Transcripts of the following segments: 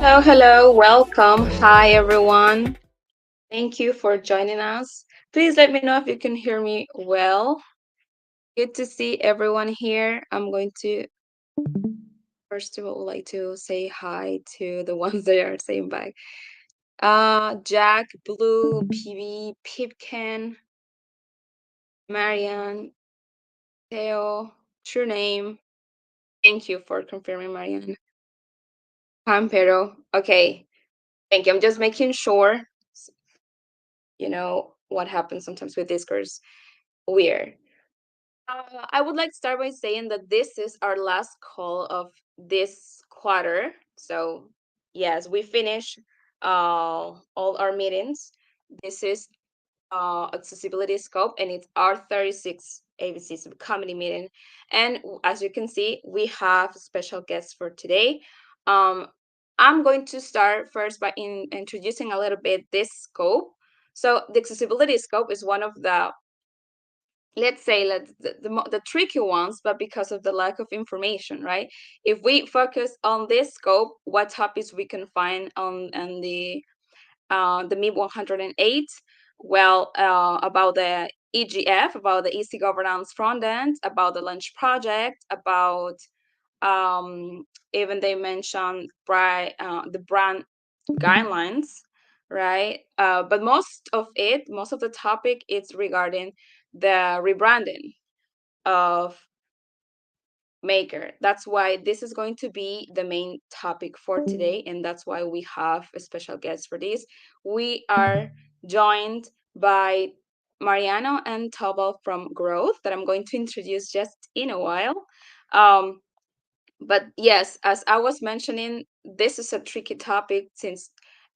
Hello, hello, welcome. Hi, everyone. Thank you for joining us. Please let me know if you can hear me well. Good to see everyone here. I'm going to, first of all, like to say hi to the ones that are saying bye. Jack, Blue, PB, Pipkin, Marianne, Theo, true name. Thank you for confirming, Marianne. Pampero. Okay, thank you. I'm just making sure, what happens sometimes with Discord's weird. I would like to start by saying that this is our last call of this quarter. So, yes, we finish all our meetings. This is accessibility scope, and it's our 36 AVC subcommittee meeting. And as you can see, we have special guests for today. Um, I'm going to start first by introducing a little bit this scope. So, the accessibility scope is one of the, let's say, the tricky ones, but because of the lack of information, right? If we focus on this scope, what topics we can find on the MIP 108? Well, about the EGF, about the easy governance front end, about the lunch project, about um, even they mentioned the brand guidelines, right? But most of the topic is regarding the rebranding of Maker. That's why this is going to be the main topic for today, and that's why we have a special guest for this. We are joined by Mariano and Tobal from Growth, that I'm going to introduce just in a while. Um, but yes, as I was mentioning, this is a tricky topic since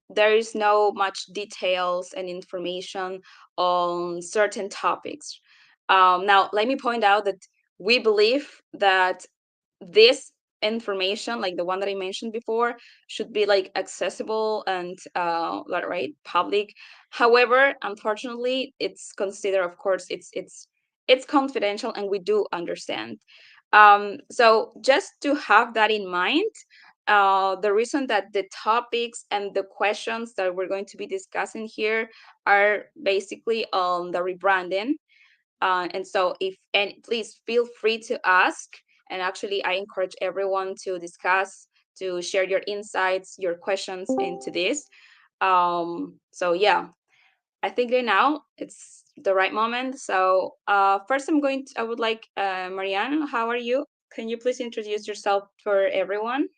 there is no much details and information on certain topics. Now, let me point out that we believe that this information, like the one that I mentioned before, should be like accessible and right, public. However, unfortunately, it's considered, of course, it's confidential, and we do understand. So just to have that in mind, the reason that the topics and the questions that we're going to be discussing here are basically on the rebranding. And so please feel free to ask. And actually, I encourage everyone to discuss, to share your insights, your questions into this. So yeah, I think that now it's the right moment. So first, I would like, Marianne, how are you? Can you please introduce yourself for everyone?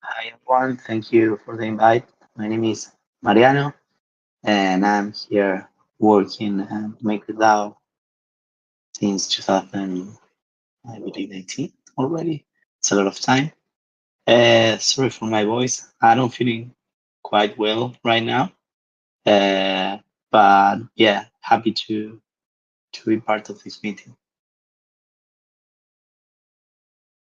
Hi everyone, thank you for the invite. My name is Mariano, and I'm here working and make the DAO since 2000, I believe 18 already. It's a lot of time. Sorry for my voice. I don't feeling quite well right now. Uh, but yeah, happy to be part of this meeting.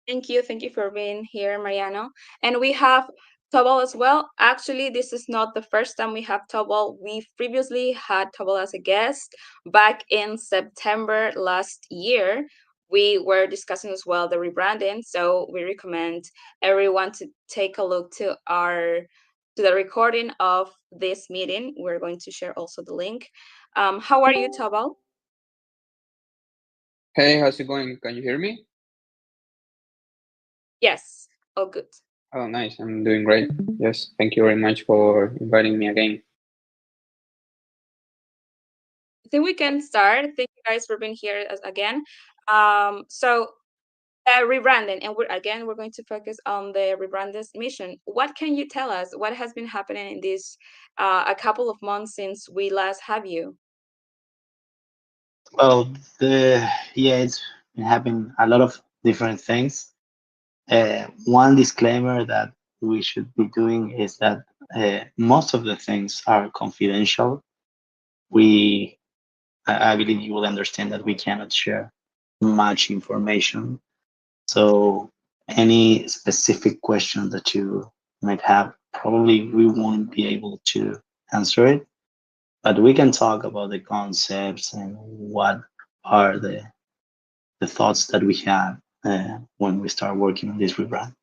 Thank you for being here, Mariano. And we have Tobal as well. Actually, this is not the first time we have Tobal. We've previously had Tobal as a guest back in September last year. We were discussing as well the rebranding, so we recommend everyone to take a look to the recording of this meeting. We're going to share also the link. How are you, Tobal? Hey, how's it going? Can you hear me? Yes, all good. Oh, nice. I'm doing great. Yes, thank you very much for inviting me again. I think we can start. Thank you guys for being here again. So rebranding, and we're going to focus on the rebranded mission. What can you tell us? What has been happening in this a couple of months since we last have you? Well, it's been happening a lot of different things. One disclaimer that we should be doing is that most of the things are confidential. We, I believe you will understand that we cannot share much information. So, any specific question that you might have, probably we won't be able to answer it, but we can talk about the concepts and what are the thoughts that we have when we start working on this rebrand.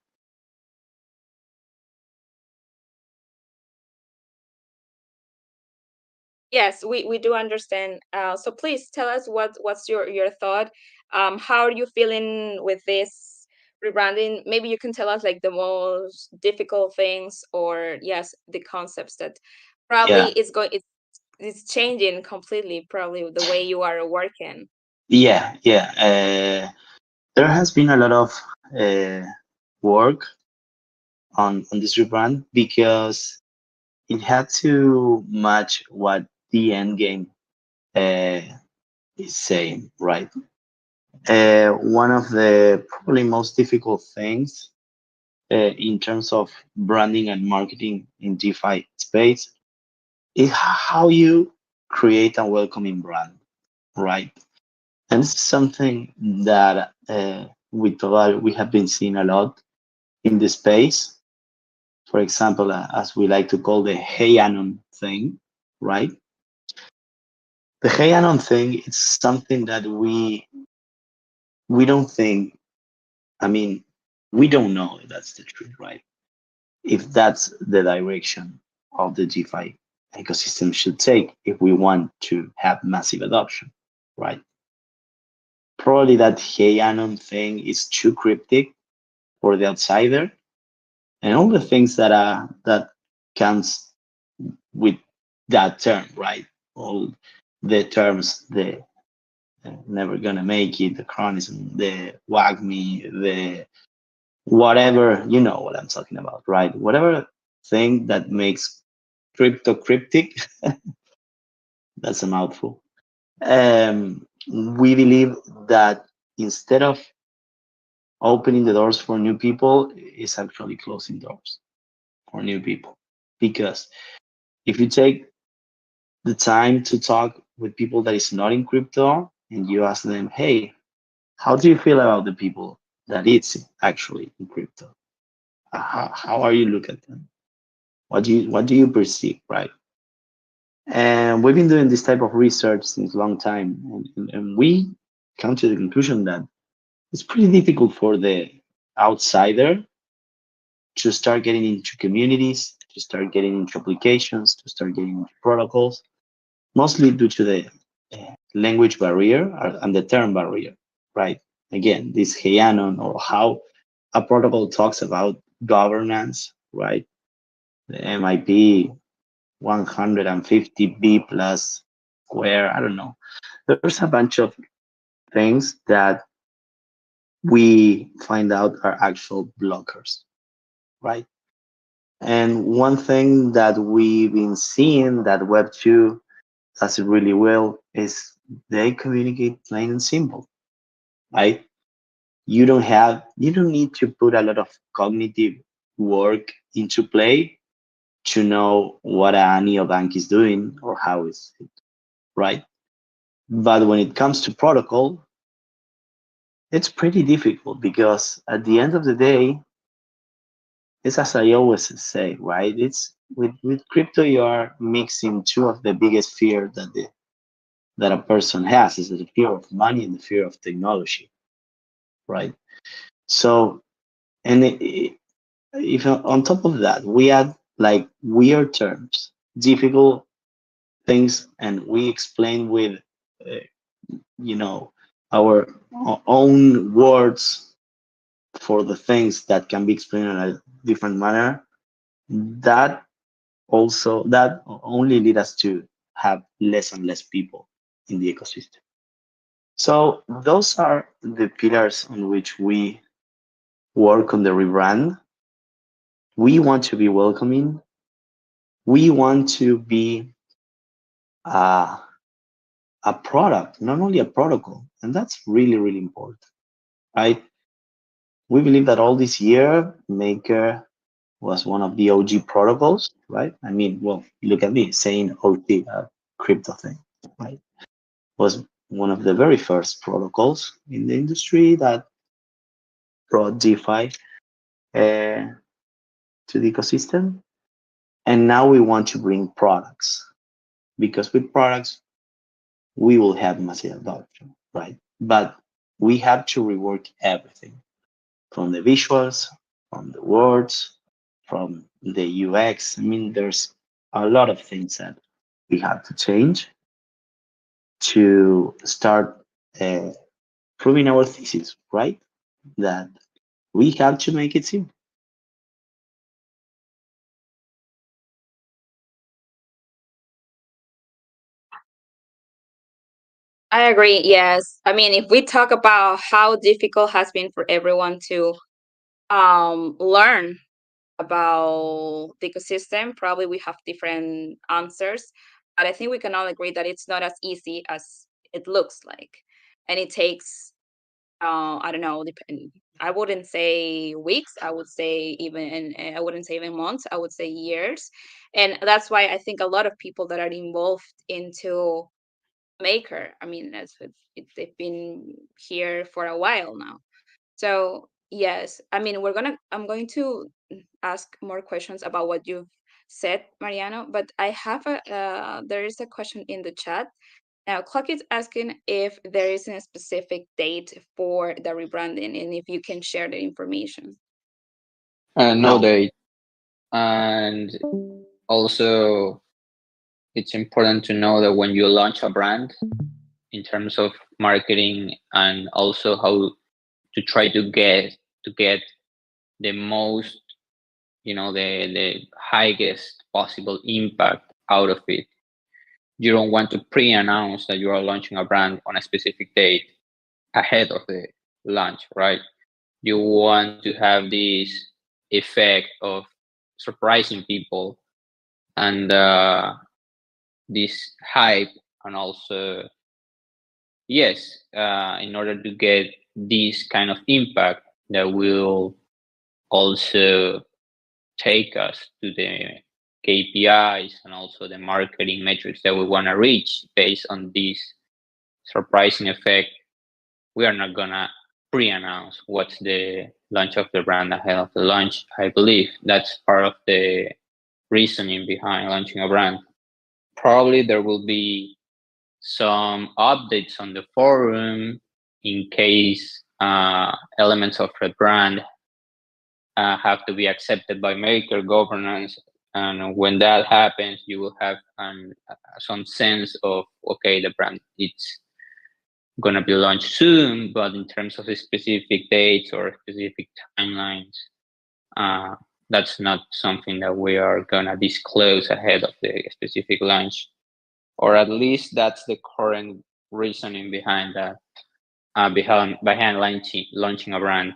Yes, we do understand. So please tell us what's your thought. How are you feeling with this rebranding? Maybe you can tell us like the most difficult things, or yes, the concepts that probably Yeah, is going it's changing completely. Probably the way you are working. yeah. There has been a lot of uh, work on this rebrand because it had to match what the end game uh, is saying, right? One of the probably most difficult things in terms of branding and marketing in DeFi space is how you create a welcoming brand, right? And this is something that we have been seeing a lot in the space. For example, as we like to call the Hey Anon thing, right? The Hey Anon thing is something that we don't think. I mean, we don't know if that's the truth, right? If that's the direction of the DeFi ecosystem should take if we want to have massive adoption, right? Probably that Hey Anon thing is too cryptic for the outsider, and all the things that comes with that term, right? All the terms, the never gonna make it, the chronism, the wagme, the whatever, you know what I'm talking about, right? Whatever thing that makes crypto cryptic, that's a mouthful. We believe that instead of opening the doors for new people, it's actually closing doors for new people. Because if you take the time to talk with people that is not in crypto and you ask them, hey, how do you feel about the people that is actually in crypto? How are you look at them? What do you perceive, right? And we've been doing this type of research since a long time, and we come to the conclusion that it's pretty difficult for the outsider to start getting into communities, to start getting into applications, to start getting into protocols, mostly due to the language barrier and the term barrier, right? Again, this Heianon or how a protocol talks about governance, right? The MIP 150B plus square, I don't know. There's a bunch of things that we find out are actual blockers, right? And one thing that we've been seeing that Web2 does really well is they communicate plain and simple, right? You don't need to put a lot of cognitive work into play to know what a neobank is doing or how is it, right? But when it comes to protocol, it's pretty difficult because at the end of the day, it's as I always say, right? It's with crypto you are mixing two of the biggest fear that a person has is the fear of money and the fear of technology, right? So and if on top of that we add like weird terms, difficult things, and we explain with uh, you know our own words for the things that can be explained in a different manner, that that only lead us to have less and less people in the ecosystem. So those are the pillars on which we work on the rebrand. We want to be welcoming. We want to be uh, a product, not only a protocol, and that's really really important, right? We believe that all this year, Maker was one of the OG protocols, right? I mean, well, look at me saying OG, crypto thing, right? Was one of the very first protocols in the industry that brought DeFi to the ecosystem. And now we want to bring products because with products, we will have massive adoption, right? But we have to rework everything from the visuals, from the words, from the UX. I mean, there's a lot of things that we have to change to start uh, proving our thesis, right? That we have to make it simple. I agree. Yes. I mean, if we talk about how difficult has been for everyone to learn about the ecosystem, probably we have different answers. But I think we can all agree that it's not as easy as it looks like. And it takes I don't know, I wouldn't say weeks, I would say even I wouldn't say even months, I would say years. And that's why I think a lot of people that are involved into Maker, I mean, they've been here for a while now. So yes, I mean, I'm going to ask more questions about what you've said, Mariano, but I have there is a question in the chat. Now, Clock is asking if there is a specific date for the rebranding and if you can share the information. No No, date. And also, it's important to know that when you launch a brand, in terms of marketing and also how to try to get the most, the highest possible impact out of it. You don't want to pre-announce that you are launching a brand on a specific date ahead of the launch, right? You want to have this effect of surprising people and this hype, and also, yes, in order to get this kind of impact that will also take us to the KPIs and also the marketing metrics that we want to reach based on this surprising effect. We are not gonna pre-announce what's the launch of the brand ahead of the launch. I believe that's part of the reasoning behind launching a brand. Probably there will be some updates on the forum in case elements of the brand have to be accepted by maker governance. And when that happens, you will have some sense of, okay, the brand it's going to be launched soon, but in terms of specific dates or specific timelines, uh, that's not something that we are going to disclose ahead of the specific launch, or at least that's the current reasoning behind that, behind launching a brand.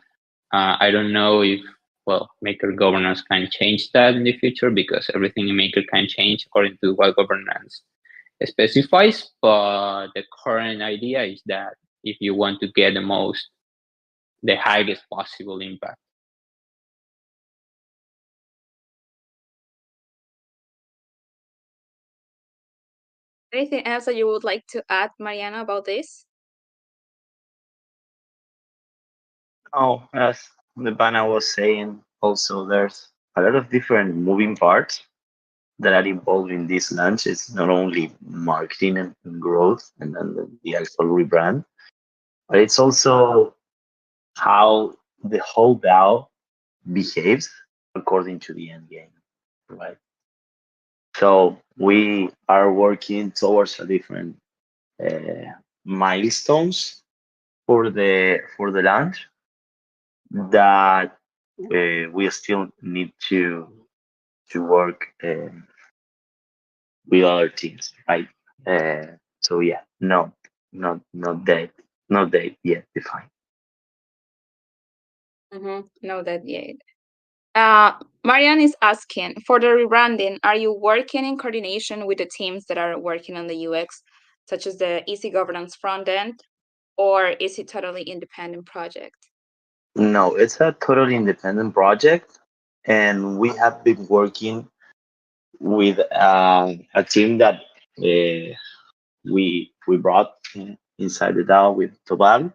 I don't know if, well, Maker governance can change that in the future, because everything in Maker can change according to what governance specifies. But the current idea is that if you want to get the highest possible impact. Anything else that you would like to add, Mariana, about this? no, as the Bana was saying, also there's a lot of different moving parts that are involved in this launch. It's not only marketing and growth and the actual rebrand, but it's also how the whole DAO behaves according to the end game, right? So we are working towards a different milestones for the launch that we still need to work with other teams, right? So yeah, no, not that, not date yet defined. No, that yet. Marianne is asking for the rebranding. Are you working in coordination with the teams that are working on the UX, such as the Easy Governance front end, or is it totally independent project? No, it's a totally independent project, and we have been working with a team that we brought inside the DAO with Tobal.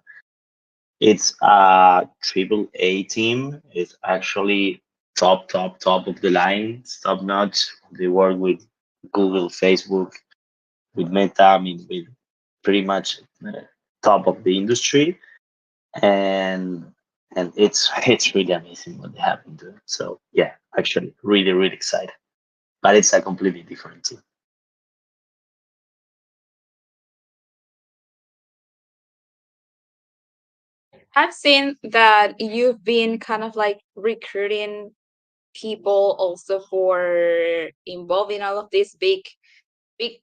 It's a triple A team. It's actually top of the line, it's top notch. They work with Google, Facebook, with Meta. I mean, with pretty much top of the industry, and it's really amazing what they have been doing. So yeah, actually, really excited. But it's a completely different team. I've seen that you've been kind of like recruiting people also for involved in all of this big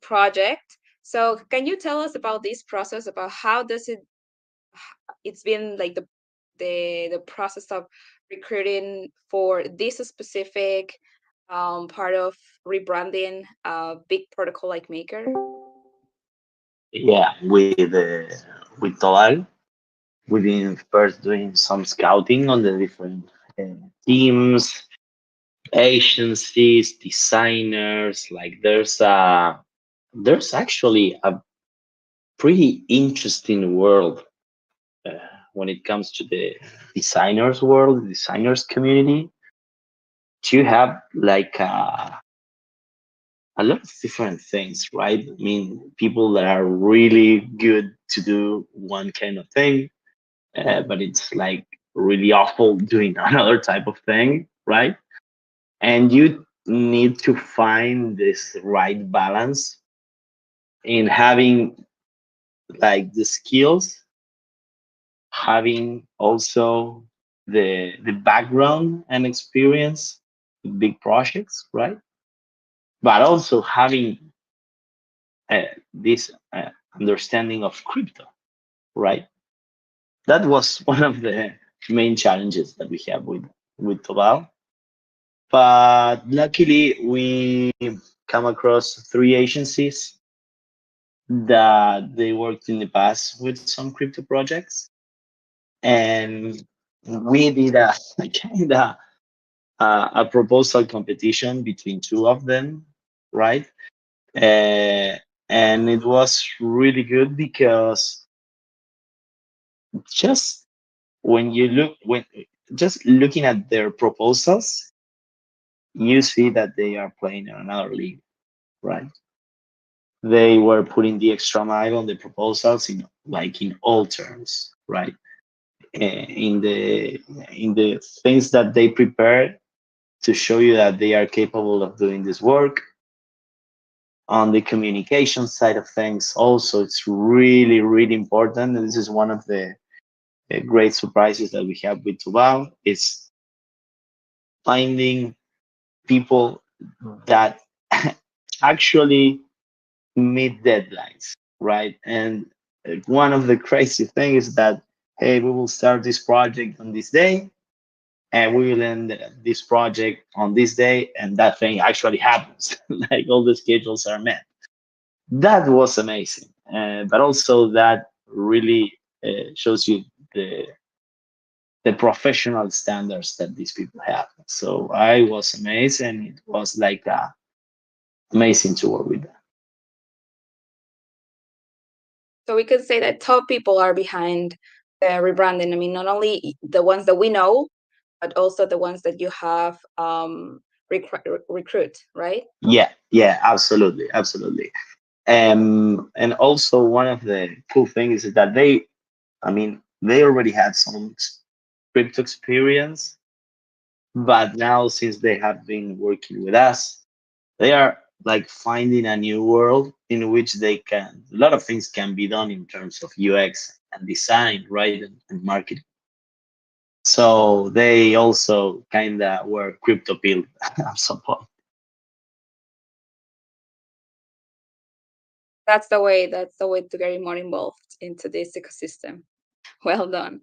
project. So can you tell us about this process, about how does it's been like the process of recruiting for this specific part of rebranding a big protocol like Maker? Yeah, with Total, we've been first doing some scouting on the different teams, agencies, designers. Like there's actually a pretty interesting world uh, when it comes to the designers world, the designers community. You have like a lot of different things, right? I mean, people that are really good to do one kind of thing, but it's like really awful doing another type of thing, right? And you need to find this right balance in having like the skills, having also the background and experience with big projects, right? But also having this understanding of crypto, right? That was one of the main challenges that we have with Tobal. But luckily, we come across three agencies that they worked in the past with some crypto projects, and we did a kind of a proposal competition between two of them, right? Uh, and it was really good because just when you look when just looking at their proposals, you see that they are playing in another league, right? They were putting the extra mile on the proposals in like in all terms, right? In the things that they prepare to show you that they are capable of doing this work. On the communication side of things, also, it's really, really important. And this is one of the great surprises that we have with Tubal is finding people that actually meet deadlines, right? And one of the crazy things is that, hey, we will start this project on this day, and we will end this project on this day, and that thing actually happens. Like all the schedules are met. That was amazing, but also that really shows you the the professional standards that these people have. So I was amazed, and it was like amazing to work with them. So we could say that top people are behind the rebranding. I mean, not only the ones that we know, but also the ones that you have recruit, right? Yeah, yeah, absolutely, absolutely. And also one of the cool things is that I mean, they already had some crypto experience, but now since they have been working with us, they are like finding a new world in which a lot of things can be done in terms of UX and design, right, and marketing. So they also kind of were crypto pilled at some point. That's the way to get more involved into this ecosystem. Well done.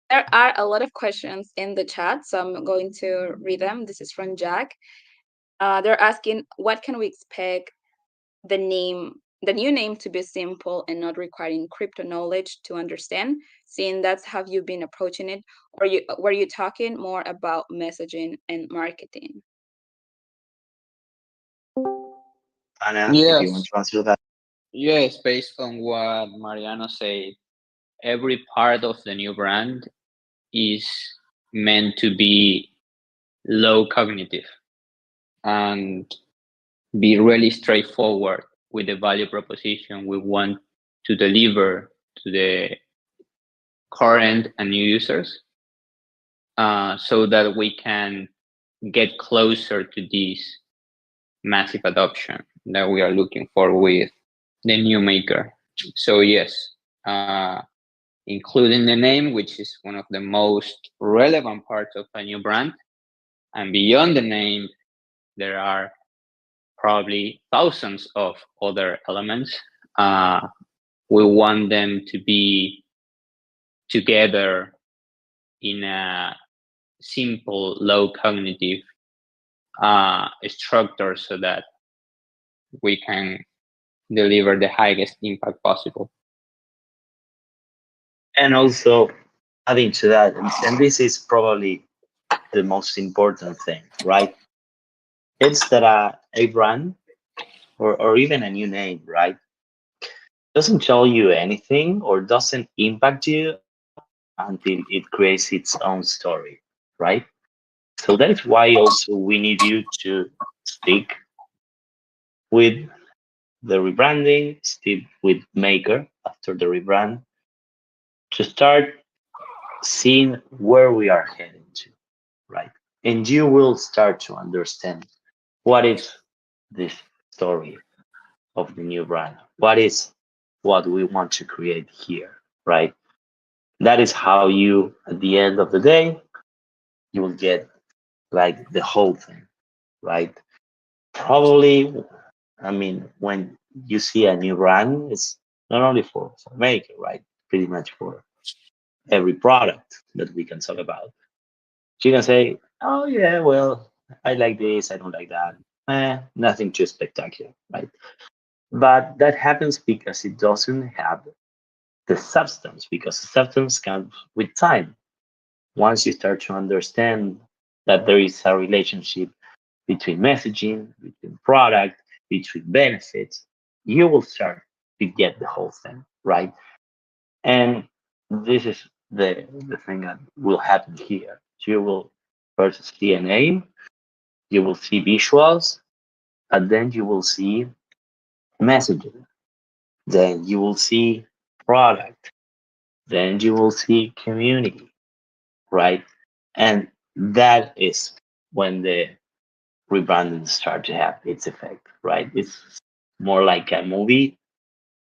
There are a lot of questions in the chat, so I'm going to read them. This is from Jack. They're asking, what can we expect the new name to be simple and not requiring crypto knowledge to understand? Seeing that's how you've been approaching it, or were you talking more about messaging and marketing? Anna, if you want Yes, to answer that. yes, based on what Mariano said, every part of the new brand is meant to be low cognitive and be really straightforward with the value proposition we want to deliver to the current and new users, so that we can get closer to this massive adoption that we are looking for with the new maker. So yes, uh, including the name, which is one of the most relevant parts of a new brand. And beyond the name, there are probably thousands of other elements. We want them to be together in a simple, low cognitive structure so that we can deliver the highest impact possible. And also adding to that, and this is probably the most important thing, right? It's that a brand or even a new name, right, doesn't tell you anything or doesn't impact you until it creates its own story, right? So that is why also we need you to stick with the rebranding, stick with Maker after the rebrand to start seeing where we are heading to, right? And you will start to understand what is this story of the new brand, what is what we want to create here, right? That is how you, at the end of the day, you will get like the whole thing, right? Probably, I mean, when you see a new brand, it's not only for maker, right? Pretty much for every product that we can talk about. So you can say, oh yeah, well, I like this, I don't like that. Nothing too spectacular, right? But that happens because it doesn't have the substance, because the substance comes with time. Once you start to understand that there is a relationship between messaging, between product, between benefits, you will start to get the whole thing, right? And this is the thing that will happen here. You will first see a name, you will see visuals, and then you will see messaging. Then you will see product. Then you will see community, right? And that is when the rebranding start to have its effect, right? It's more like a movie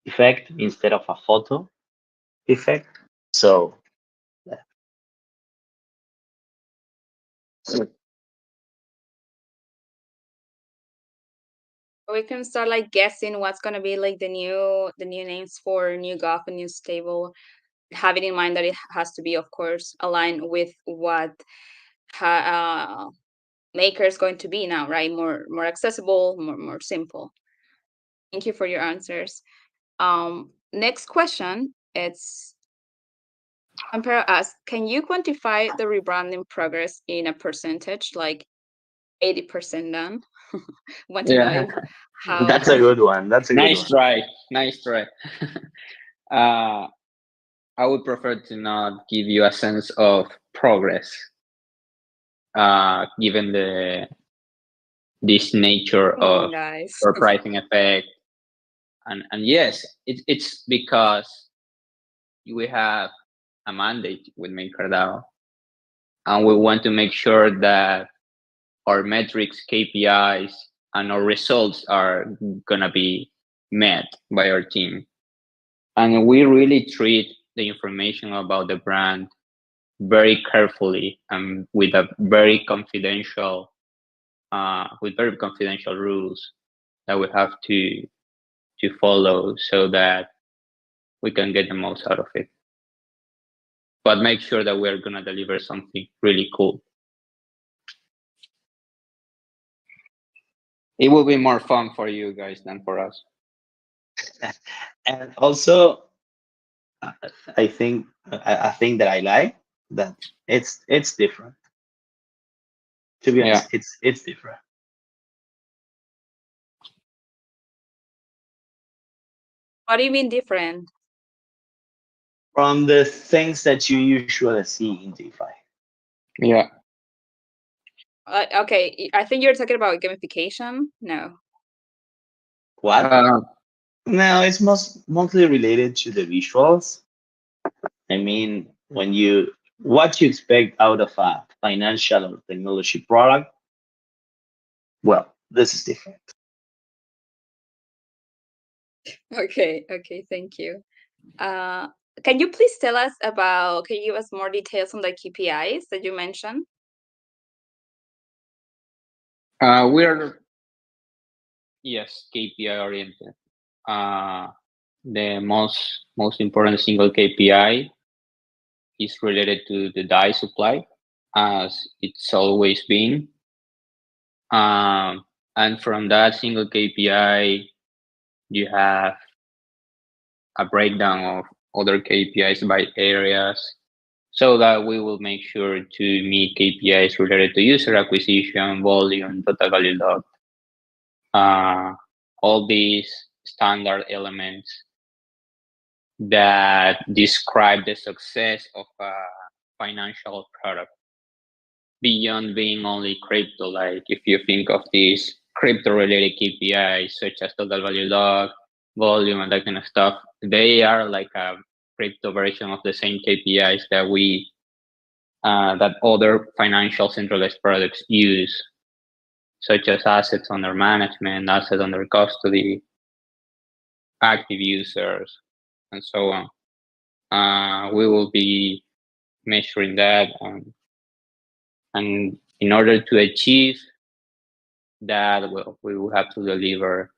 effect instead of a photo effect. So We can start like guessing what's gonna be like the new names for new golf and new stable, having in mind that it has to be, of course, aligned with what maker is going to be now, right? More accessible, more simple. Thank you for your answers. Next question. It's Ampero asks, can you quantify the rebranding progress in a percentage, like 80% done? Want to know Yeah, if how that's a good one. That's a good nice one. try, nice try. uh, I would prefer to not give you a sense of progress, given this nature come on, of guys. surprising effect. And yes, it's because we have a mandate with MakerDAO, and we want to make sure that our metrics, KPIs, and our results are gonna be met by our team. And we really treat the information about the brand very carefully and with very confidential rules that we have to follow so that we can get the most out of it. But make sure that we're gonna deliver something really cool. It will be more fun for you guys than for us. And also, uh, I think I think that I like that it's different. To be Yeah. honest, it's different What do you mean different? from the things that you usually see in DeFi. Yeah. Okay, I think you're talking about gamification. No. What? Uh, No, it's mostly related to the visuals. I mean, when you what you expect out of a financial or technology product, well, this is different. Okay, okay, thank you. Uh, can you please tell us about, can you give us more details on the KPIs that you mentioned? We're, yes, KPI oriented. Uh, the most important single KPI is related to the dye supply, as it's always been. And from that single KPI, you have a breakdown of other KPIs by areas, so that we will make sure to meet KPIs related to user acquisition, volume, total value logged, uh, all these standard elements that describe the success of a financial product beyond being only crypto. Like if you think of these crypto related KPIs such as total value log, volume, and that kind of stuff, they are like a crypto version of the same KPIs that we that other financial centralized products use, such as assets under management, assets under custody, active users, and so on. We will be measuring that, and in order to achieve that, well, we will have to deliver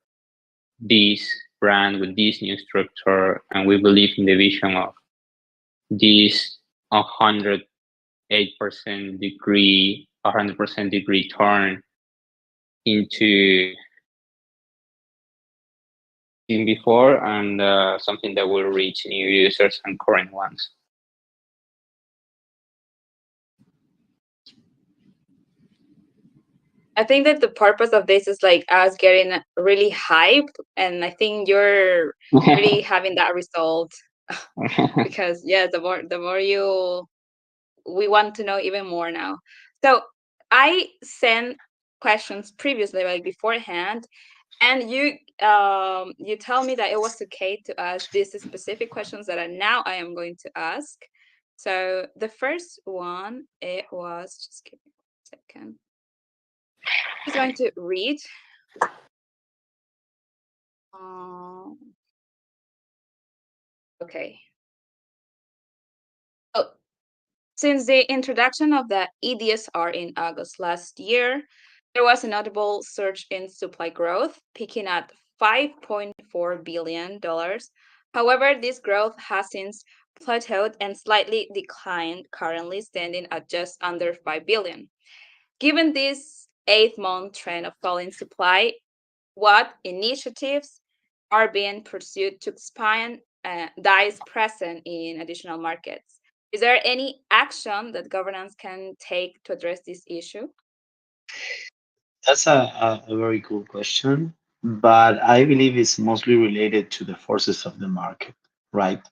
this brand with this new structure, and we believe in the vision of this 108% degree, 100% degree turn into in before, and something that will reach new users and current ones. I think that the purpose of this is like us getting really hyped, and I think you're really having that result because yeah, the more you, we want to know even more now. So I sent questions previously, like beforehand, and you tell me that it was okay to ask these specific questions that I am going to ask. So the first one, it was, just give me 1 second. Just going to read. Um, okay. Oh, since the introduction of the EDSR in August last year, there was a notable surge in supply growth, peaking at $5.4 billion. However, this growth has since plateaued and slightly declined, currently standing at just under 5 billion. Given this 8-month trend of falling supply, what initiatives are being pursued to expand DICE present in additional markets? Is there any action that governance can take to address this issue? That's a very cool question, but I believe it's mostly related to the forces of the market, right?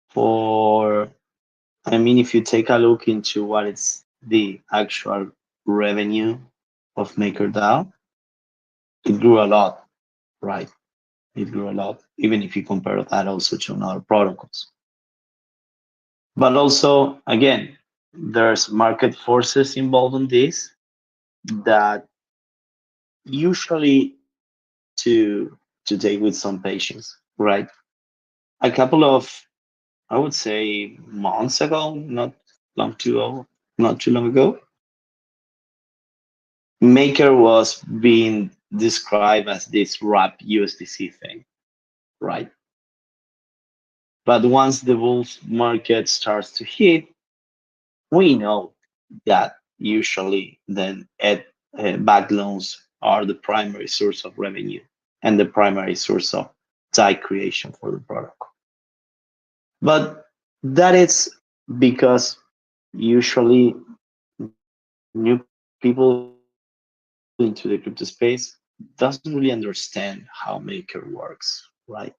For, I mean, if you take a look into what is the actual revenue of MakerDAO, it grew a lot, right? It grew a lot, even if you compare that also to other protocols. But also, again, there's market forces involved in this that usually to take with some patience, right? A couple of, I would say, months ago, not too long ago, Maker was being described as this wrap USDC thing, right? But once the bull market starts to hit, we know that usually then back loans are the primary source of revenue and the primary source of DAI creation for the protocol. But that is because usually new people into the crypto space doesn't really understand how Maker works, right?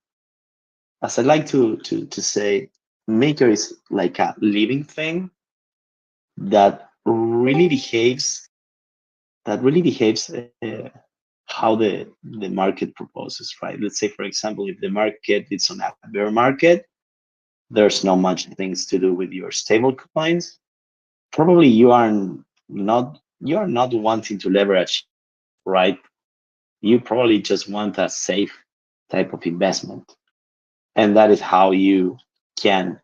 As I like to say, Maker is like a living thing that really behaves how the market proposes, right? Let's say, for example, if the market is on a bear market, there's not much things to do with your stable coins. Probably you are not wanting to leverage, right? You probably just want a safe type of investment, and that is how you can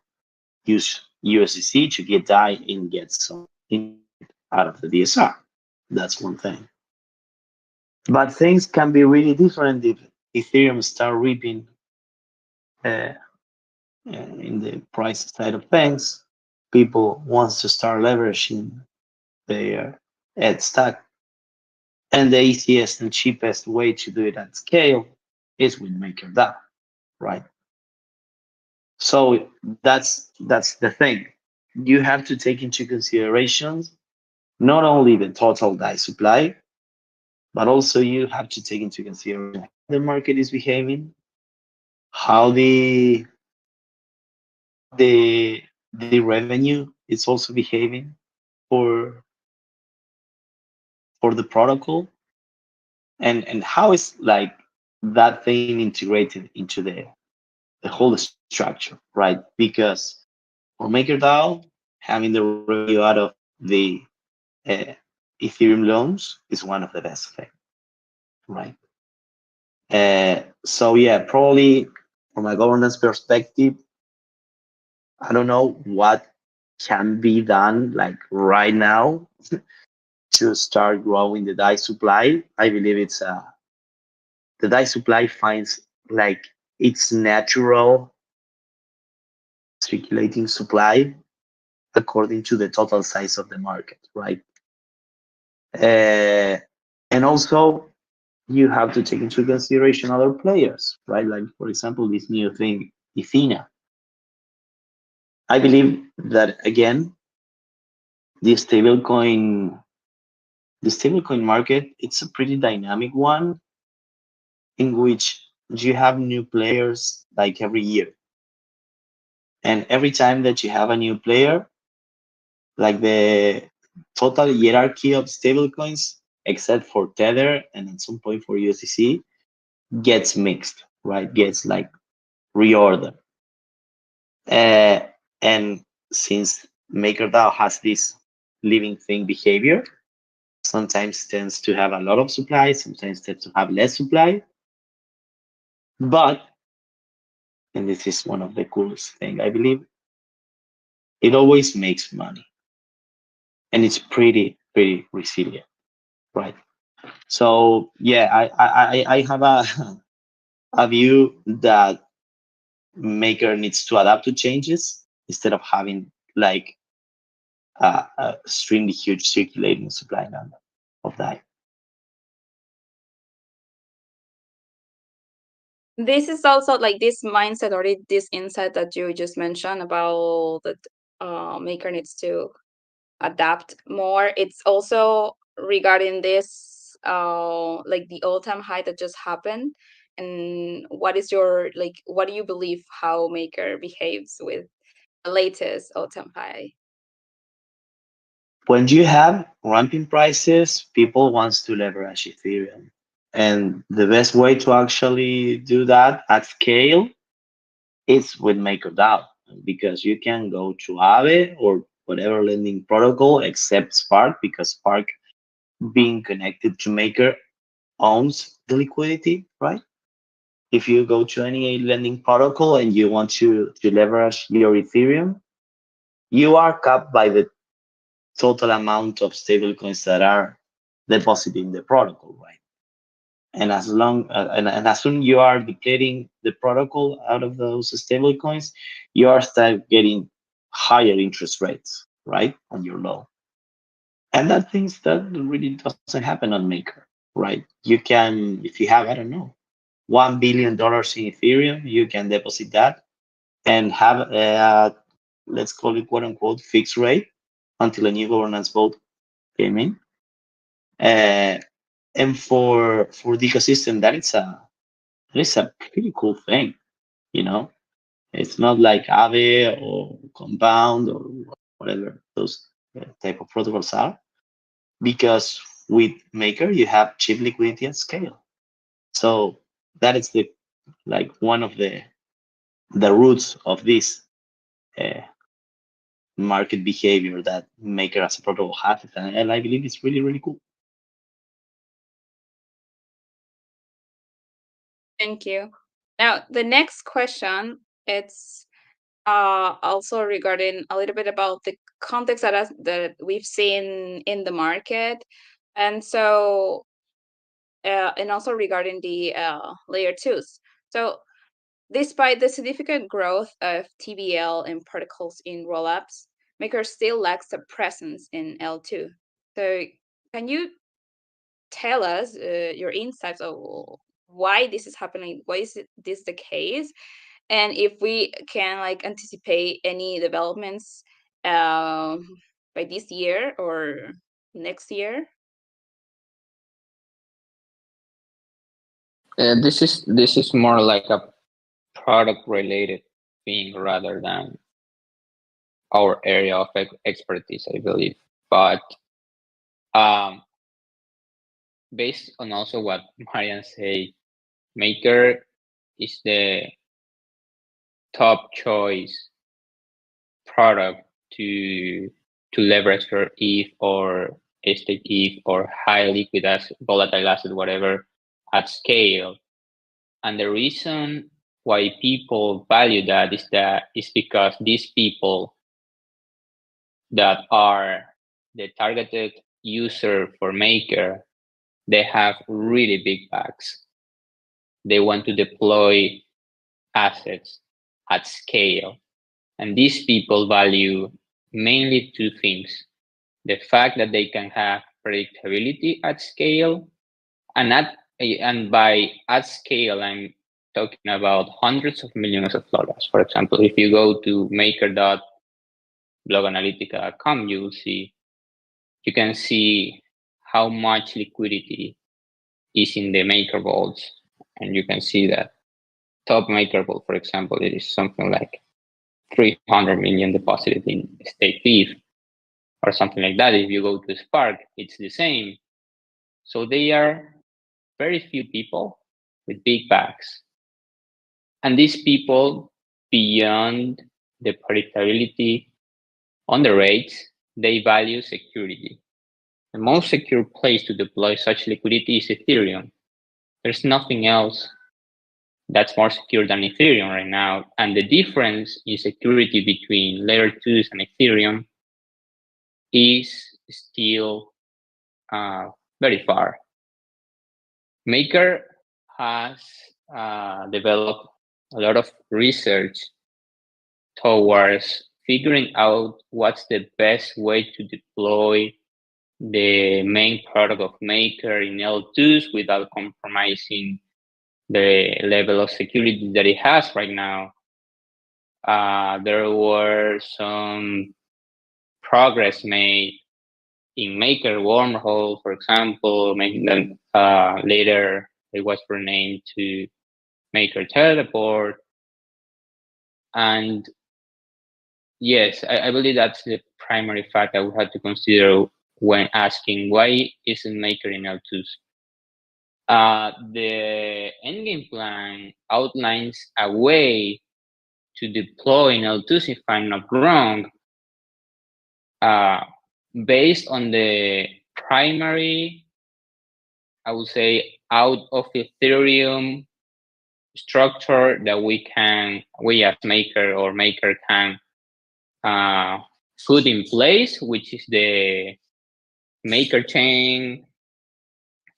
use USDC to get DAI and get some interest rate out of the DSR. That's one thing. But things can be really different if Ethereum start reaping uh, in the price side of things. People wants to start leveraging their ad stack, and the easiest and cheapest way to do it at scale is with MakerDAO, right? So that's the thing. You have to take into consideration not only the total DAI supply, but also you have to take into consideration how the market is behaving, how the revenue is also behaving for for the protocol, and how is like that thing integrated into the whole structure, right? Because for MakerDAO, having the revenue out of the uh, Ethereum loans is one of the best things, right? So yeah, probably from a governance perspective, I don't know what can be done like right now to start growing the DAI supply. I believe the DAI supply finds like its natural circulating supply according to the total size of the market, right? Uh, and also you have to take into consideration other players, right? Like for example, this new thing, Ethena. I believe that again, the stablecoin, the stablecoin market, it's a pretty dynamic one in which you have new players like every year, and every time that you have a new player, like the total hierarchy of stablecoins, except for Tether and at some point for USDC, gets mixed, right? Gets like reordered. Uh, and since MakerDAO has this living thing behavior, sometimes tends to have a lot of supply, sometimes tends to have less supply. But, and this is one of the coolest thing, I believe, it always makes money and it's pretty resilient, right? So yeah, I have a view that Maker needs to adapt to changes instead of having like a extremely huge circulating supply number of that. This is also like this mindset or this insight that you just mentioned about that maker needs to adapt more. It's also regarding this like the all-time high that just happened. And what is your like what do you believe how maker behaves with the latest all-time high? When you have ramping prices, people wants to leverage Ethereum. And the best way to actually do that at scale is with MakerDAO because you can go to Aave or whatever lending protocol except Spark because Spark being connected to Maker owns the liquidity, right? If you go to any lending protocol and you want to leverage your Ethereum, you are capped by the total amount of stablecoins that are deposited in the protocol, right? And as long and as soon you are depleting the protocol out of those stablecoins, you are start getting higher interest rates, right, on your loan. And that things that really doesn't happen on Maker, right? You can, if you have, I don't know, $1 billion in Ethereum, you can deposit that and have a, let's call it quote unquote fixed rate until a new governance vote came in. Uh, and for the ecosystem, that is a pretty cool thing, you know. It's not like Aave or Compound or whatever those type of protocols are, because with Maker you have cheap liquidity at scale. So that is the like one of the roots of this uh, market behavior that Maker as a protocol has, and I believe it's really cool. Thank you. Now the next question, it's Also regarding a little bit about the context that we've seen in the market, and so and also regarding the layer twos. So despite the significant growth of TBL and particles in rollups, Maker still lacks a presence in L2. So can you tell us your insights of why this is happening? Why is this the case? And if we can like anticipate any developments um, by this year or next year? This is more like a product related thing rather than our area of expertise, I believe. But um, based on also what Marian said, Maker is the top choice product to leverage for ETH or stake ETH or high liquid asset, volatile asset, whatever, at scale. And the reason why people value that is because these people that are the targeted user for Maker, they have really big bags. They want to deploy assets at scale. And these people value mainly two things: the fact that they can have predictability at scale, and by at scale, I'm talking about hundreds of millions of dollars. For example, if you go to maker.bloganalytica.com, you can see how much liquidity is in the Maker vaults, and you can see that top Maker vault, for example, it is something like 300 million deposited in stake ETH or something like that. If you go to Spark, it's the same. So they are very few people with big bags. And these people, beyond the predictability on the rates, they value security. The most secure place to deploy such liquidity is Ethereum. There's nothing else that's more secure than Ethereum right now. And the difference in security between layer 2s and Ethereum is still very far. Maker has developed a lot of research towards figuring out what's the best way to deploy the main product of Maker in L2s without compromising the level of security that it has right now. There were some progress made in Maker Wormhole, for example. Later it was renamed to Maker Teleport. And yes, I believe that's the primary fact that we had to consider when asking why isn't Maker in L2s. The endgame plan outlines a way to deploy in L2s, if I'm not wrong, uh, based on the primary, I would say, out of Ethereum structure that we as Maker or Maker can put in place, which is the Maker chain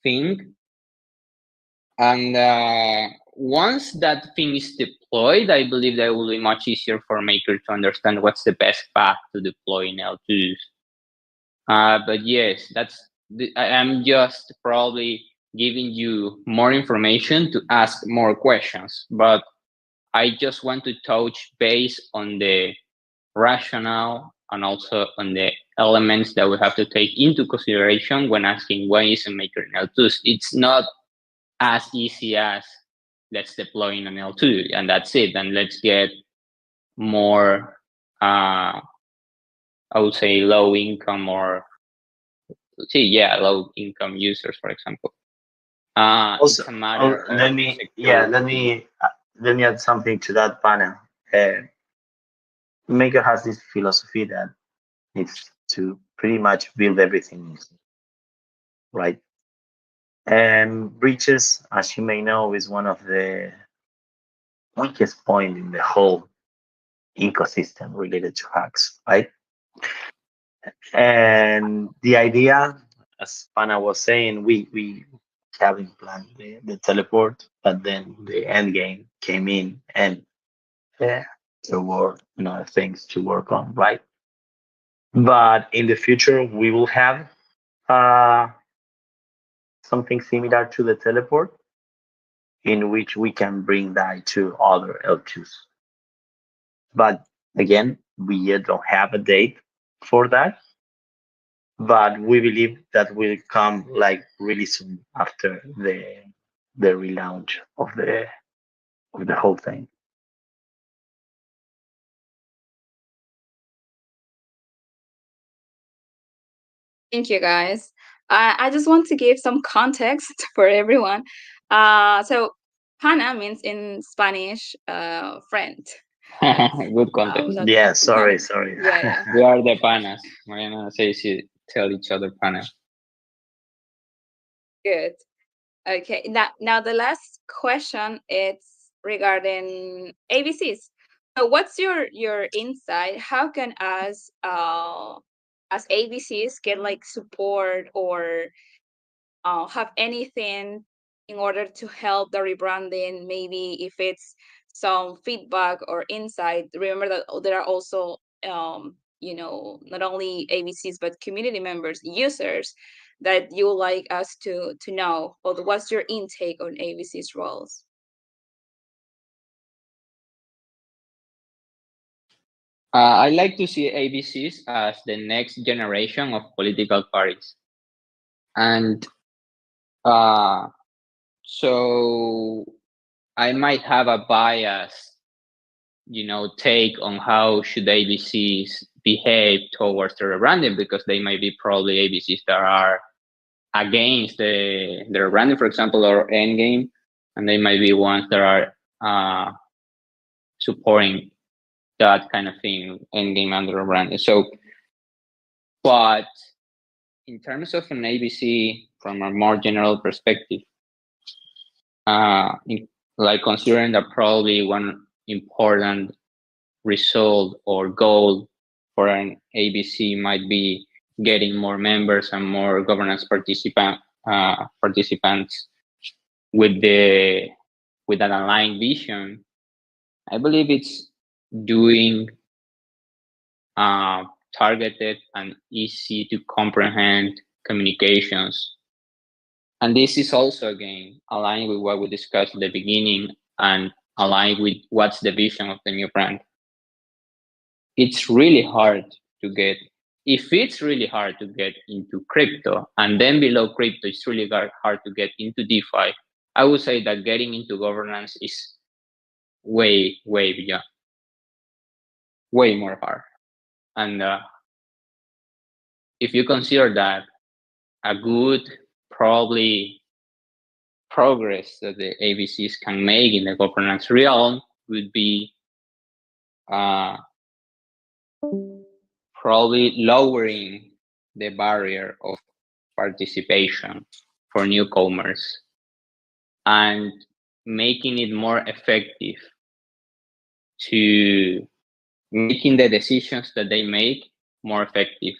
thing. And once that thing is deployed, I believe that it will be much easier for Maker to understand what's the best path to deploy in L2s. But yes, I'm just probably giving you more information to ask more questions. But I just want to touch base on the rationale and also on the elements that we have to take into consideration when asking why isn't Maker in L2s. It's not as easy as let's deploy in an L2 and that's it. And let's get more, I would say, low income or low income users, for example. Also, It's a matter let of me yeah, security. let me add something to that panel. Maker has this philosophy that it's to pretty much build everything, right? And breaches, as you may know, is one of the weakest point in the whole ecosystem related to hacks, right? And the idea, as Pana was saying, we haven't planned the teleport, but then the end game came in, and yeah, there were things to work on, right? But in the future, we will have uh, something similar to the teleport, in which we can bring that to other L2s. But again, we yet don't have a date for that, but we believe that will come like really soon after the relaunch of the whole thing. Thank you, guys. I just want to give some context for everyone. So Hana means in Spanish, friend. That's Good context. that's Yeah, sorry. yeah, yeah. We are the panas. Mariana says you tell each other panas. Good. Okay. Now the last question is regarding ABCs. So what's your insight? How can us as ABCs get like support or have anything in order to help the rebranding? Maybe if it's some feedback or insight. Remember that there are also not only ABCs but community members, users that you would like us to know. Or what's your intake on ABC's roles? I like to see ABCs as the next generation of political parties. And uh, so I might have a bias, take on how should ABCs behave towards the rebranding, because they might be probably ABCs that are against the rebranding, for example, or endgame, and they might be ones that are supporting that kind of thing, endgame and the rebranding. So, but in terms of an ABC from a more general perspective, like considering that probably one important result or goal for an ABC might be getting more members and more governance participants with the with an aligned vision. I believe it's doing uh, targeted and easy to comprehend communications. And this is also, again, aligned with what we discussed at the beginning and aligned with what's the vision of the new brand. It's really hard to get, if it's really hard to get into crypto, and then below crypto, it's really hard to get into DeFi, I would say that getting into governance is way beyond, way more hard. And if you consider that a good, probably progress that the ABCs can make in the governance realm would be uh, probably lowering the barrier of participation for newcomers and making it more effective to making the decisions that they make more effective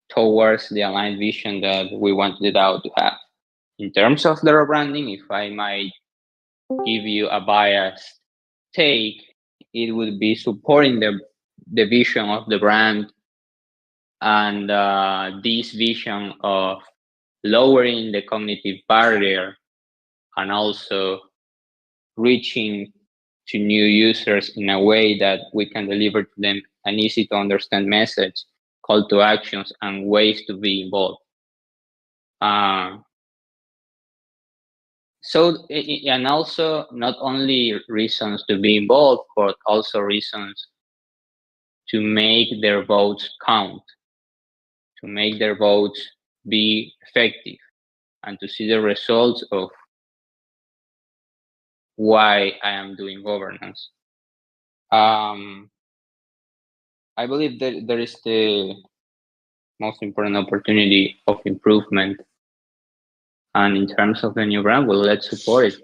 towards the aligned vision that we want the DAO to have. In terms of the rebranding, if I might give you a biased take, it would be supporting the vision of the brand and this vision of lowering the cognitive barrier and also reaching to new users in a way that we can deliver to them an easy to understand message, call to actions, and ways to be involved. And also not only reasons to be involved, but also reasons to make their votes count, to make their votes be effective, and to see the results of why I am doing governance. I believe that there is the most important opportunity of improvement. And in terms of the new brand, well, let's support it.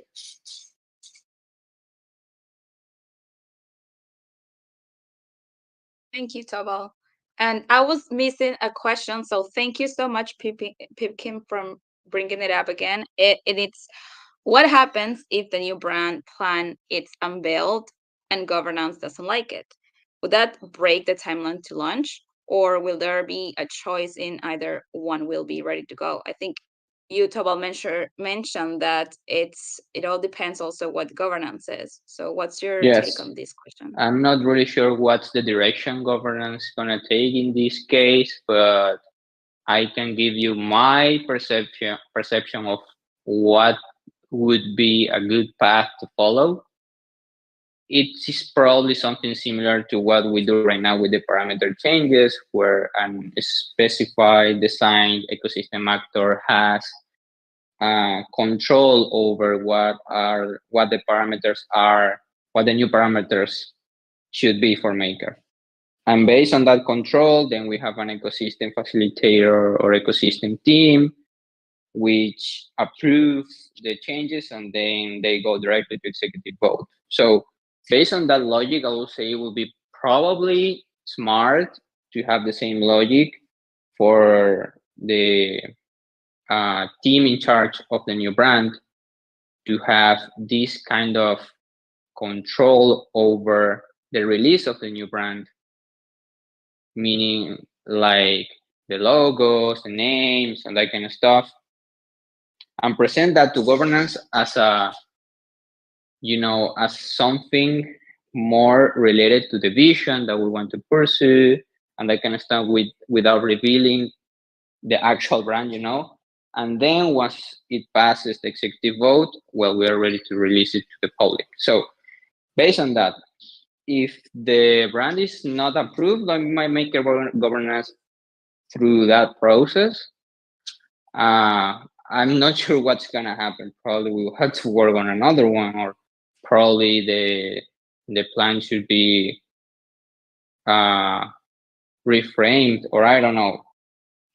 Thank you, Tobal. And I was missing a question, so thank you so much, Pipkin, from bringing it up again. It's what happens if the new brand plan is unveiled and governance doesn't like it? Would that break the timeline to launch, or will there be a choice in either one will be ready to go? I think you, Tobal, mentioned that it all depends also what governance is. So, what's your take Yes, on this question? I'm not really sure what's the direction governance is gonna take in this case, but I can give you my perception of what would be a good path to follow. It is probably something similar to what we do right now with the parameter changes, where an specified designed ecosystem actor has control over what the parameters are, what the new parameters should be for Maker. And based on that control, then we have an ecosystem facilitator or ecosystem team which approve the changes and then they go directly to executive vote. So based on that logic, I will say it will be probably smart to have the same logic for the team in charge of the new brand to have this kind of control over the release of the new brand, meaning like the logos, the names, and that kind of stuff, and present that to governance as a, as something more related to the vision that we want to pursue and that kind of stuff without revealing the actual brand. And then once it passes the executive vote, well, we are ready to release it to the public. So based on that, if the brand is not approved, I might make a governance through that process. I'm not sure what's gonna happen. Probably we'll have to work on another one, or probably the plan should be uh, reframed, or I don't know.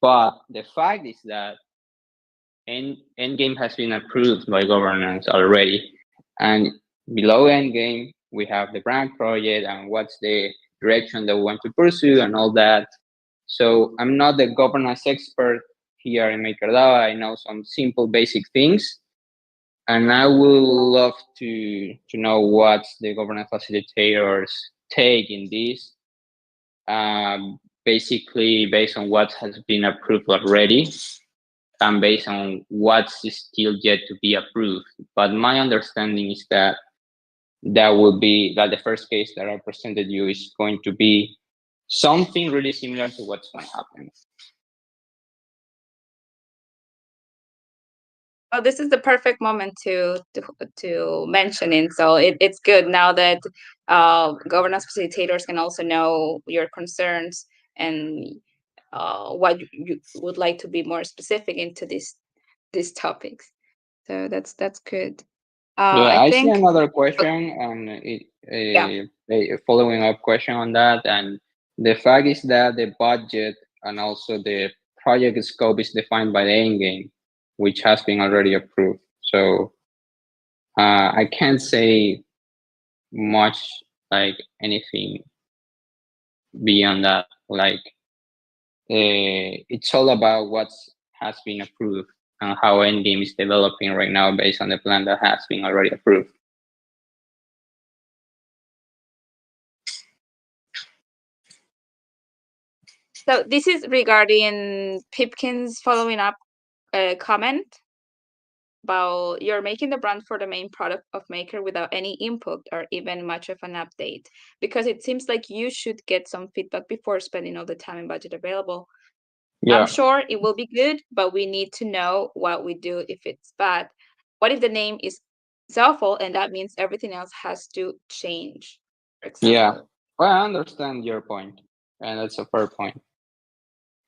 But the fact is that Endgame has been approved by governance already, and below Endgame we have the brand project and what's the direction that we want to pursue and all that. So I'm not the governance expert here in MakerDAO. I know some simple basic things, and I would love to know what's the governance facilitators take in this. Basically, based on what has been approved already, and based on what's still yet to be approved. But my understanding is that the first case that I presented you is going to be something really similar to what's going to happen. Oh, this is the perfect moment to mention it. So it's good now that governance facilitators can also know your concerns and what you would like to be more specific into these topics. So that's good. Yeah, I I see think another question, and yeah. a following up question on that. And the fact is that the budget and also the project scope is defined by the end game, which has been already approved. So I can't say much like anything beyond that. Like it's all about what has been approved and how Endgame is developing right now based on the plan that has been already approved. So this is regarding Pipkin's following up comment about you're making the brand for the main product of Maker without any input or even much of an update, because it seems like you should get some feedback before spending all the time and budget available. I'm Yeah, sure it will be good, but we need to know what we do if it's bad. What if the name is awful and that means everything else has to change, for yeah. example? Well, I understand your point, and that's a fair point.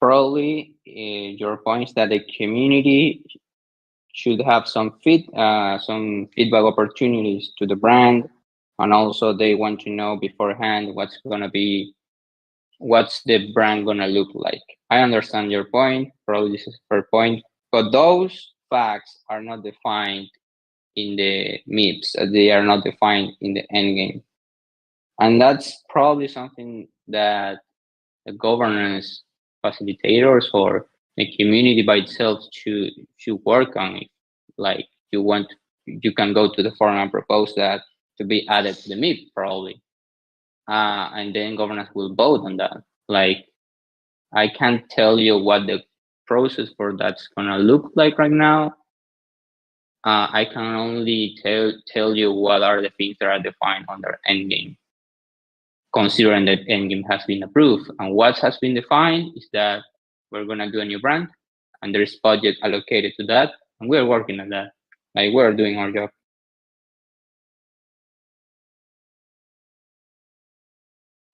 Probably your point is that the community should have some feedback opportunities to the brand, and also they want to know beforehand what's the brand gonna look like. I understand your point. Probably this is a fair point, but those facts are not defined in the MIPS. They are not defined in the end game, and that's probably something that the governance facilitators or the community by itself should work on it. Like you can go to the forum and propose that to be added to the MIP probably, and then governance will vote on that. Like I can't tell you what the process for that's gonna look like right now. I can only tell you what are the things that are defined under endgame, considering that endgame has been approved. And what has been defined is that we're gonna do a new brand, and there is budget allocated to that, and we're working on that. Like we're doing our job.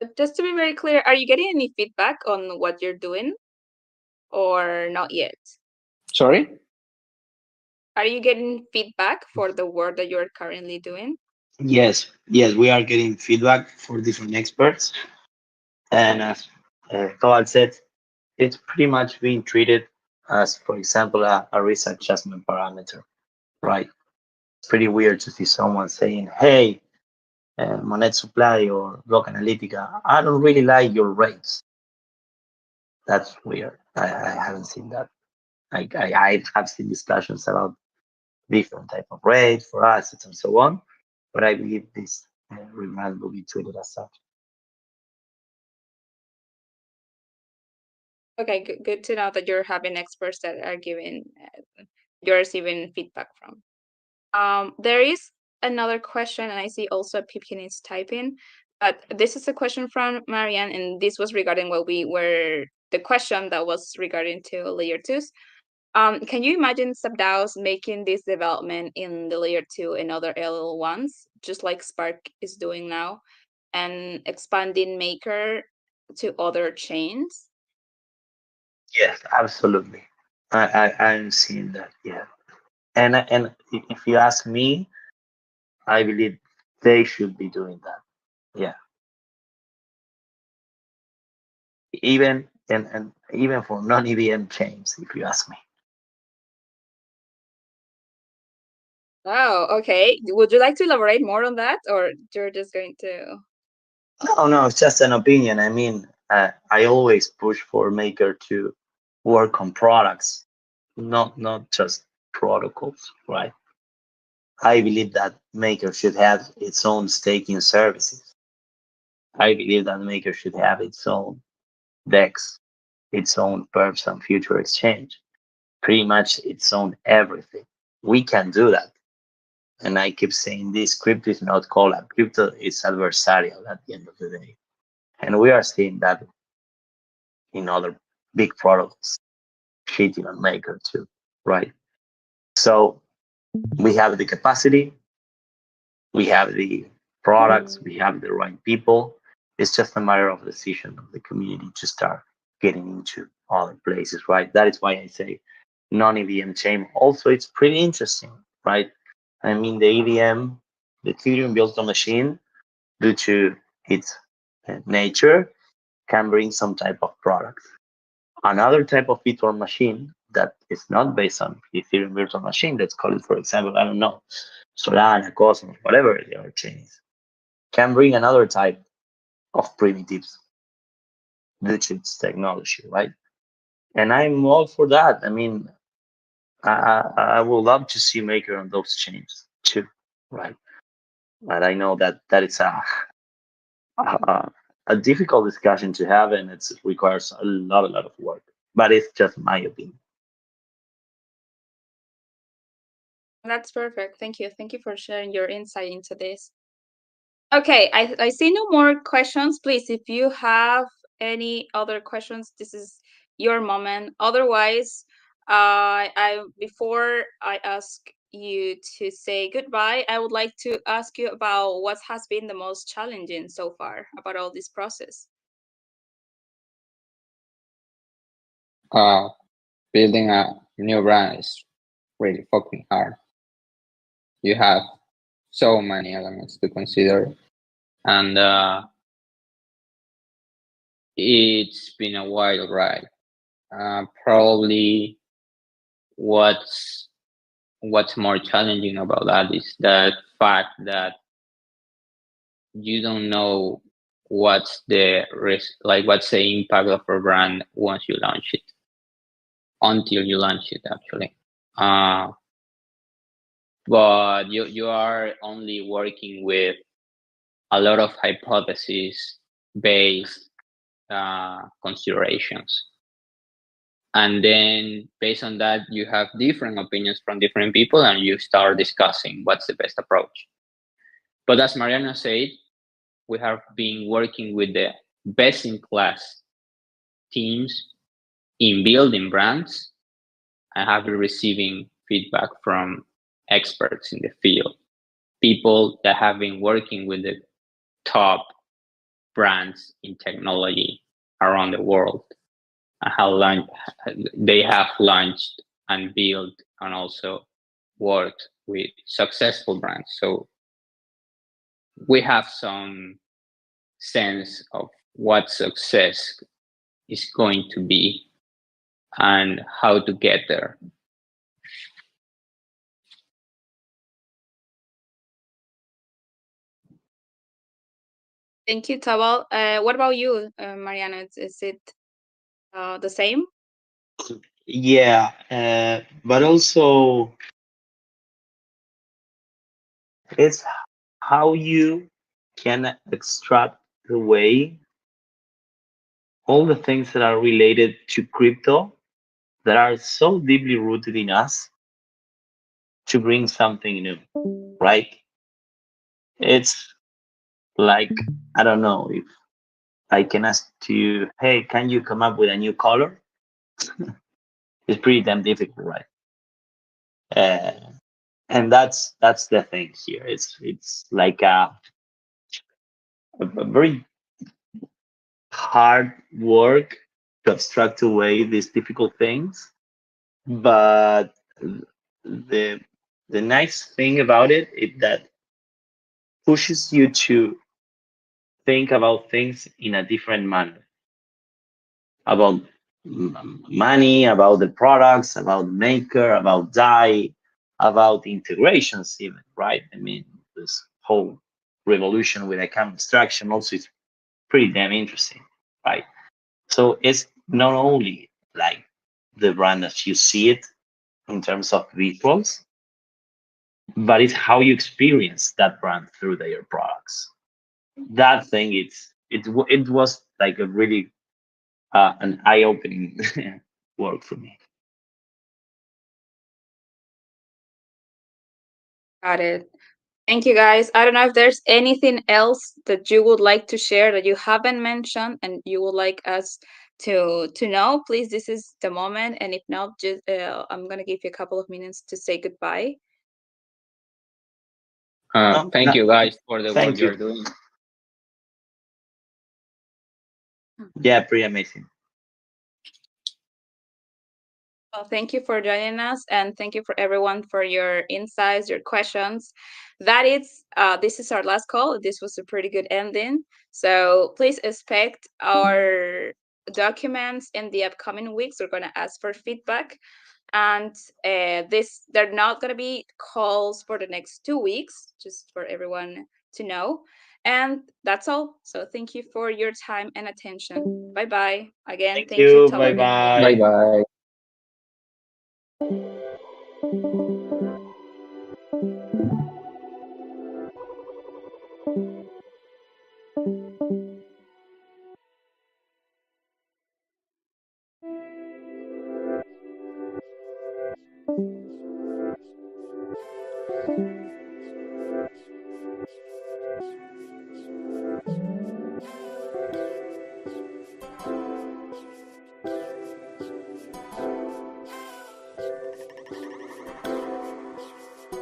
But just to be very clear, are you getting any feedback on what you're doing or not yet? Sorry? Are you getting feedback for the work that you're currently doing? Yes, yes, we are getting feedback for different experts, and as Kowal said, it's pretty much being treated as, for example, a risk adjustment parameter, right? It's pretty weird to see someone saying, "Hey, Monet Supply or Block Analytica, I don't really like your rates." That's weird. I haven't seen that. I have seen discussions about different type of rates for assets and so on, but I believe this rebrand will be treated as such. Okay, good to know that you're having experts that are giving, you're receiving feedback from. There is another question, and I see also Pipkin is typing, but this is a question from Marianne, and this was regarding what we were, the question that was regarding to layer twos. Can you imagine subDAOs making this development in the layer two and other LL1s, just like Spark is doing now, and expanding Maker to other chains? Yes, absolutely. I'm seeing that. Yeah, and if you ask me, I believe they should be doing that. Yeah, even and even for non-EVM chains, if you ask me. Oh, okay. Would you like to elaborate more on that, or you're just going to? No, no, it's just an opinion. I mean, I always push for Maker to work on products, not just protocols, right? I believe that Maker should have its own staking services. I believe that Maker should have its own DEX, its own perps and future exchange, pretty much its own everything. We can do that. And I keep saying this, crypto is not collab. Crypto is adversarial at the end of the day. And we are seeing that in other big products, cheating on Maker too, right? So we have the capacity, we have the products, we have the right people. It's just a matter of decision of the community to start getting into other places, right? That is why I say non-EVM chain. Also, it's pretty interesting, right? I mean, the EVM, the Ethereum virtual machine, due to its nature, can bring some type of product. Another type of virtual machine that is not based on Ethereum virtual machine, let's call it, for example, I don't know, Solana, Cosmos, whatever the other chain is, can bring another type of primitives due to its technology, right? And I'm all for that. I mean, I would love to see Maker on those chains too, right? But I know that is a, a difficult discussion to have, and it requires a lot of work. But it's just my opinion. That's perfect. Thank you. Thank you for sharing your insight into this. Okay, I see no more questions. Please, if you have any other questions, this is your moment. Otherwise, I before I ask you to say goodbye, I would like to ask you about what has been the most challenging so far about all this process. Building a new brand is really fucking hard. You have so many elements to consider, and it's been a wild ride. Probably what's more challenging about that is the fact that you don't know what's the risk, like what's the impact of a brand once you launch it, until you launch it actually. But you are only working with a lot of hypotheses based considerations. And then based on that, you have different opinions from different people and you start discussing what's the best approach. But as Mariana said, we have been working with the best in class teams in building brands and have been receiving feedback from experts in the field, people that have been working with the top brands in technology around the world and how they have launched and built and also worked with successful brands. So we have some sense of what success is going to be and how to get there. Thank you, Tawal. What about you, Mariana? Is it the same? Yeah, but also it's how you can extract away all the things that are related to crypto that are so deeply rooted in us to bring something new, right? It's like, I don't know if I can ask to you, hey, can you come up with a new color? It's pretty damn difficult, right? Uh, and that's the thing here. It's like a very hard work to abstract away these difficult things, but the the nice thing about it is that pushes you to think about things in a different manner, about money, about the products, about maker, about dye, about integrations even, right? I mean, this whole revolution with account abstraction also is pretty damn interesting, right? So it's not only like the brand as you see it in terms of visuals, but it's how you experience that brand through their products. That thing, it was like a really an eye-opening work for me. Got it. Thank you, guys. I don't know if there's anything else that you would like to share that you haven't mentioned and you would like us to know. Please, this is the moment. And if not, just I'm gonna give you a couple of minutes to say goodbye. No, Thank no, you guys for the work thank you. you're doing. Yeah, pretty amazing. Well, thank you for joining us, and thank you for everyone for your insights, your questions. That is, this is our last call. This was a pretty good ending. So please expect our documents in the upcoming weeks. We're going to ask for feedback, and they're not going to be calls for the next 2 weeks, just for everyone to know. And that's all. So thank you for your time and attention. Bye bye. Again, Thank thank you, you. Bye Tawal and Bye bye. Mariana. bye.